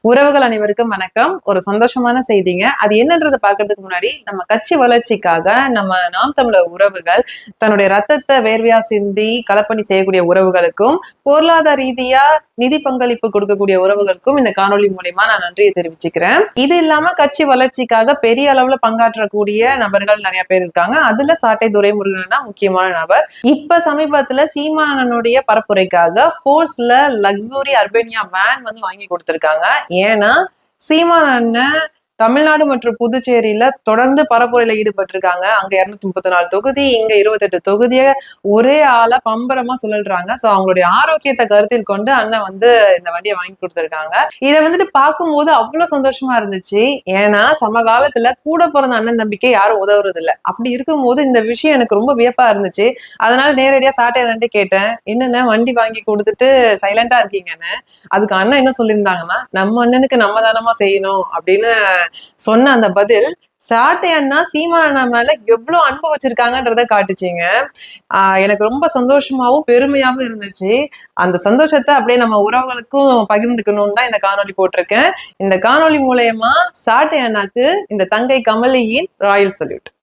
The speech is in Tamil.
உறவுகள் அனைவருக்கும் வணக்கம். ஒரு சந்தோஷமான செய்திங்க. அது என்னன்றதை பாக்குறதுக்கு முன்னாடி நம்ம கட்சி வளர்ச்சிக்காக நம்ம நாம் தமிழர் உறவுகள் தன்னுடைய ரத்தத்தை வேர்வையா சிந்தி களப்பணி செய்யக்கூடிய உறவுகளுக்கும், பொருளாதார ரீதியா நிதி பங்களிப்பு கொடுக்கக்கூடிய உறவுகளுக்கும் இந்த காணொலி மூலியமா நான் நன்றியை தெரிவிச்சுக்கிறேன். இது இல்லாம கட்சி வளர்ச்சிக்காக பெரிய அளவுல பங்காற்றக்கூடிய நபர்கள் நிறைய பேர் இருக்காங்க. அதுல சாட்டை துரைமுருகன் முக்கியமான நபர். இப்ப சமீபத்துல சீமானனுடைய பரப்புரைக்காக ஃபோர்ஸ்ல லக்ஸுரி அர்பேனியா வேன் வாங்கி கொடுத்திருக்காங்க. ஏன்னா சீமான் அண்ணன் தமிழ்நாடு மற்றும் புதுச்சேரியில தொடர்ந்து பரப்புரையில ஈடுபட்டிருக்காங்க. அங்க 234 தொகுதி, இங்க 28 தொகுதிய ஒரே ஆளா பம்பரமா சுழல்றாங்க. சோ அவங்களுடைய ஆரோக்கியத்தை கருத்தில் கொண்டு அண்ணன் இந்த வண்டியை வாங்கி கொடுத்திருக்காங்க. இதை பார்க்கும்போது அவ்வளவு சந்தோஷமா இருந்துச்சு. ஏன்னா சமகாலத்துல கூட பிறந்த அண்ணன் தம்பிக்கே யாரும் உதவுறது இல்லை. அப்படி இருக்கும்போது இந்த விஷயம் எனக்கு ரொம்ப வியப்பா இருந்துச்சு. அதனால நேரடியா சாட்டையாளன்ட்டு கேட்டேன், என்னென்ன வண்டி வாங்கி கொடுத்துட்டு சைலண்டா இருக்கீங்கன்னு. அதுக்கு அண்ணன் என்ன சொல்லியிருந்தாங்கன்னா, நம்ம அண்ணனுக்கு நம்ம தானமா செய்யணும் அப்படின்னு சொன்ன அந்த பதில் சாட்டை அண்ணா சீமான மேல எவ்வளவு அன்பு வச்சிருக்காங்கன்றத காட்டுச்சுங்க. எனக்கு ரொம்ப சந்தோஷமாவும் பெருமையாவும் இருந்துச்சு. அந்த சந்தோஷத்தை அப்படியே நம்ம உறவுகளுக்கும் பகிர்ந்துக்கணும்னு தான் இந்த காணொலி போட்டிருக்கேன். இந்த காணொலி மூலயமா சாட்டை அண்ணாக்கு இந்த தங்கை கமலியின் ராயல் சல்யூட்.